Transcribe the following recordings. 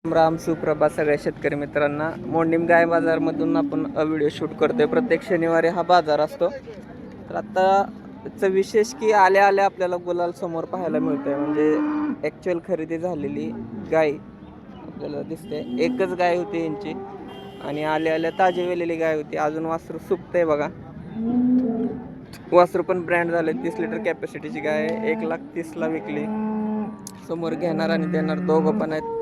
राम सुप्रभात सगळ्या शेतकरी मित्रांना. मोंडीम गाय बाजारमधून आपण व्हिडिओ शूट करतोय. प्रत्येक शनिवारी हा बाजार असतो. तर आता विशेष की आल्या आल्या आपल्याला गुलाल समोर पाहायला मिळतोय. म्हणजे ॲक्च्युअल खरेदी झालेली गाय आपल्याला दिसते. एकच गाय होती यांची आणि आल्या आल्या ताजी वेलेली गाय होती. अजून वासरू सुकतंय बघा. वासरू पण ब्रँड झाले. 30 लिटर कॅपॅसिटीची गाय आहे. 1,30,000ला विकली. समोर घेणार आणि देणार दोघं पण आहेत.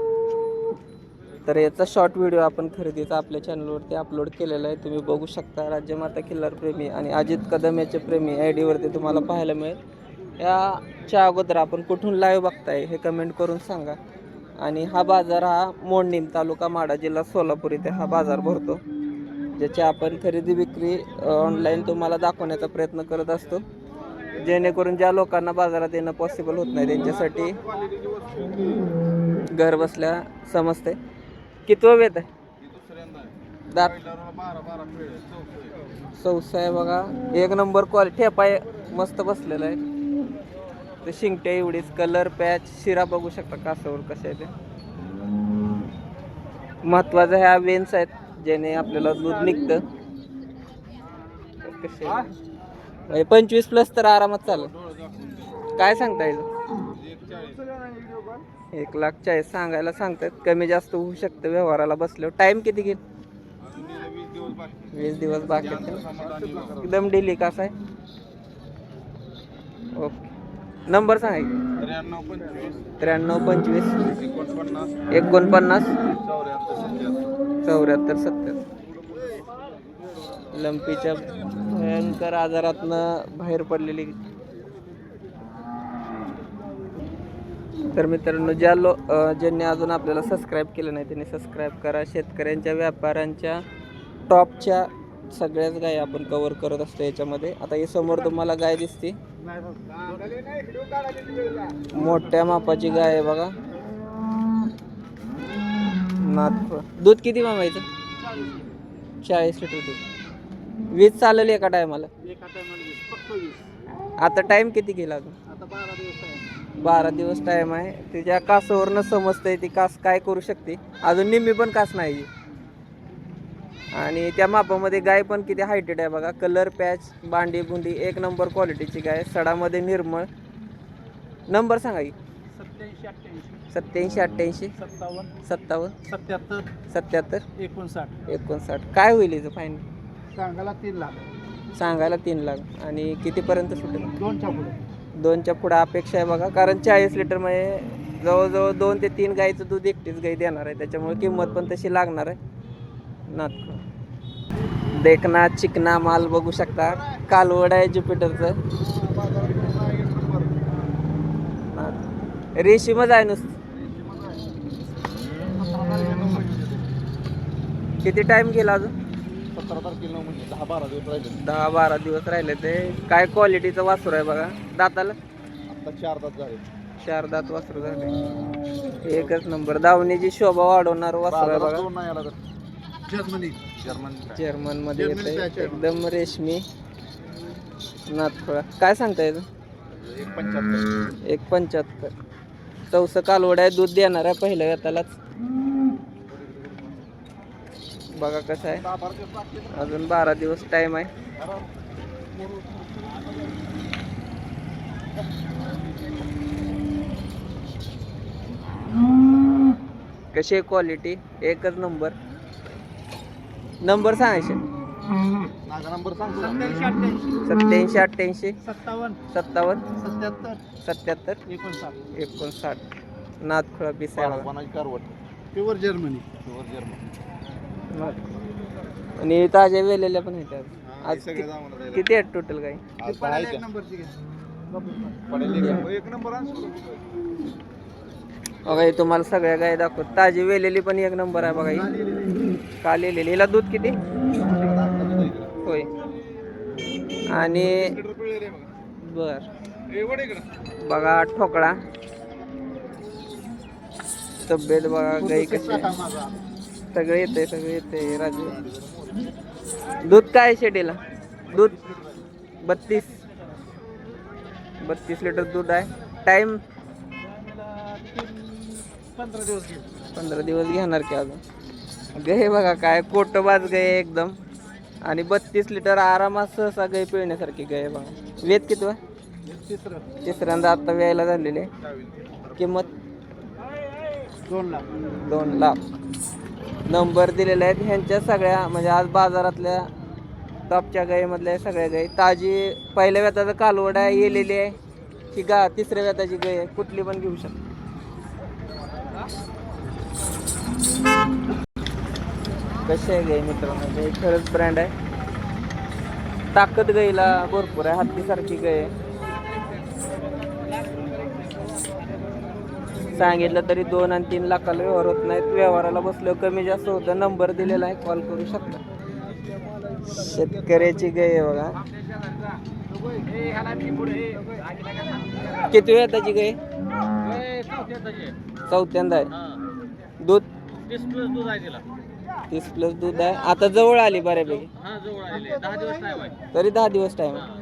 तर याचा शॉर्ट व्हिडिओ आपण खरेदीचा आपल्या चॅनलवरती अपलोड केलेला आहे. तुम्ही बघू शकता. राज्यमाता खिल्लार प्रेमी आणि अजित कदम याचे प्रेमी आयडीवरती तुम्हाला पाहायला मिळेल. याच्या अगोदर आपण कुठून लाईव्ह बघताय हे कमेंट करून सांगा. आणि हा बाजार हा मोंडीम तालुका माडा जिल्हा सोलापूर इथे हा बाजार भरतो, ज्याची आपण खरेदी विक्री ऑनलाईन तुम्हाला दाखवण्याचा प्रयत्न करत असतो, जेणेकरून ज्या लोकांना बाजारात येणं पॉसिबल होत नाही त्यांच्यासाठी घर बसल्या समजते. कितवं वेत आहे? दात चौसा आहे बघा. एक नंबर क्वालिटी. ठेपाय मस्त बसलेला आहे. ते शिंगट्या एवढीच. कलर पॅच शिरा बघू शकता कासावर कशा आहे ते. महत्वाचं ह्या वेन्स आहेत ज्याने आपल्याला दूध निघतं. कसे 25+ तर आरामात चालेल. काय सांगता येईल? 1,40,000 सांगायला सांगतात. कमी जास्त होऊ शकतं व्यवहाराला बसल्यावर. टाइम किती घेईल? 20 दिवस बाकी आहेत. एकदम डिली कसा आहे? ओके. नंबर सांगा. 9325 49 74 70. लंपीच्या भयंकर आजारातनं बाहेर पडलेली. तर मित्रांनो, ज्यांनी अजून आपल्याला सबस्क्राईब केलं नाही त्यांनी सबस्क्राईब करा. शेतकऱ्यांच्या व्यापाऱ्यांच्या टॉपच्या सगळ्याच गाय आपण कव्हर करत असतो याच्यामध्ये. आता ही समोर तुम्हाला गाय दिसते, मोठ्या मापाची गाय आहे बघा. दूध किती मामायचं? 40 लिटर दूध. 20 चालेल एका टायमाला? आता टाइम किती गेला अजून? 12 दिवस टाइम आहे. तिच्या कासावरनं समजतंय ती कास काय करू शकते. अजून निम्मी पण कास नाही. आणि त्या मापामध्ये गाय पण किती हायटेड आहे बघा. कलर पॅच बांडी बुंडी एक नंबर क्वालिटीची गाय. सडामध्ये निर्मळ. नंबर सांगा की. 87 88 57 77 59. काय होईल हिचं फाईन? सांगायला 3 लाख. सांगायला 3 लाख. आणि कितीपर्यंत सुटेल? 2च्या पुढे. 2च्या पुढे अपेक्षा आहे बघा. कारण 40 लिटरमध्ये जवळजवळ 2 ते 3 गाईचं दूध एकटीच गाई देणार आहे. त्याच्यामुळे किंमत पण तशी लागणार आहे. देखना चिकना माल बघू शकता. कालवड आहे ज्युपिटरचं. रेशीमच आहे नुसतं. किती टाइम गेला अजून? 17 तारखेला म्हणजे 10-12 दिवस राहिले. 10-12 दिवस राहिले. ते काय क्वालिटीचं वासरू आहे बघा. दाताला आता 4 दात झाले. 4 दात वासरू झाले. एकच नंबर. दावणीची शोभा वाढवणार वासरू आहे बघा. जर्मन मध्ये येते. एकदम रेशमी नाथखोळा. काय सांगता येतं? 175. चौसा कालवड आहे. दूध देणार आहे पहिल्या वेतालाच. बघा कसं आहे. अजून 12 दिवस टाइम आहे. कशी आहे क्वालिटी? एकच नंबर. नंबर सांगायचे. नंबर सांग. 87 88 57 57 77 77 59. नाथखोळा पिसाळा. Pure Germany. आणि ताज्या वेलेल्या पण आहेत. आज किती आहेत टोटल गाई? बघा तुम्हाला सगळ्या गाय दाखवत. ताजी वेलेली पण एक नंबर आहे बघा. ही काल लिहिलेली. हिला दूध किती? होय. आणि बर बघा ठोकळा. तब्येत बघा. गाई कशी सगळे येते राजू. दूध काय शेडीला? दूध 32 लिटर दूध आहे. टाइम 15 दिवस. 15 दिवस घेणार की अजून. गाय बघा काय कोटबाज गाय एकदम. आणि 32 लिटर आरामात सहसा गाय पिळण्यासारखी गाय बघा. वेद किती वा? तिसऱ्यांदा आता व्यायला झालेले. किंमत 2 लाख. नंबर दिलेले आहेत ह्यांच्या सगळ्या म्हणजे आज बाजारातल्या टॉपच्या गायीमधल्या सगळ्या गायी. ताजी पहिल्या व्याताचं कालवड आहे येलेली आहे की तिसऱ्या व्याताची गाय आहे. कुठली पण घेऊ शकता. कशी आहे गाय मित्रांनो? गाय खरंच ब्रँड आहे. ताकद गाईला भरपूर आहे. हत्तीसारखी गाय आहे. सांगितलं तरी 2 आणि 3 लाखाला व्यवहार होत नाहीत. व्यवहाराला बसलो कमी जास्त होतं. नंबर दिलेला आहे, कॉल करू शकता. शेतकऱ्याची गाय आहे बघा. किती वेळ त्याची गाय? चौथ्यांदा आहे. दूध 30 प्लस दूध आहे. आता जवळ आली बऱ्यापैकी. तरी 10 दिवस टाइम आहे.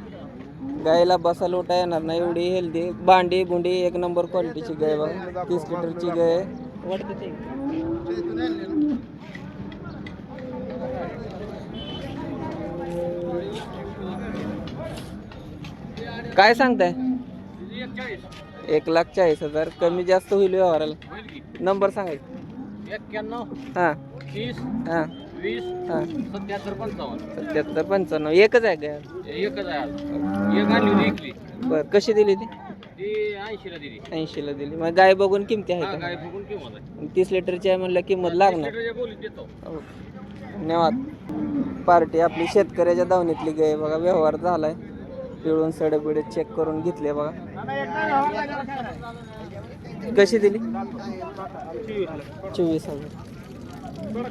गायला बसायला उठा येणार नाही एवढी हेल्दी. भांडी बुंडी एक नंबर क्वालिटीची गाय बघा. 30 लिटरची गाय वाटते ते. काय सांगताय? 1,40,000. कमी जास्त होईल व्यवहाराला. नंबर सांगायचं. 91 हां 30 हां 20 हां 77 55. 77 95. एकच आहे गाय? एकच आहे आज. एक आली होती इकली. बरं. कशी दिली ती? ती 80 ला दिली. 80 ला दिली. मग गाय बघून किमती आहे हा, का? गाय बघून किंमत आहे. 30 लिटरची आहे म्हणलं किंमत लागणार. लिटरच्या बोलीत देतो. हो. धन्यवाद. पार्टी आपली शेतकऱ्याच्या दावणीतली गाय बघा. व्यवहार झालाय. पिळून सडबिडे चेक करून घेतले बघा. कशी दिली? 24,000. बघा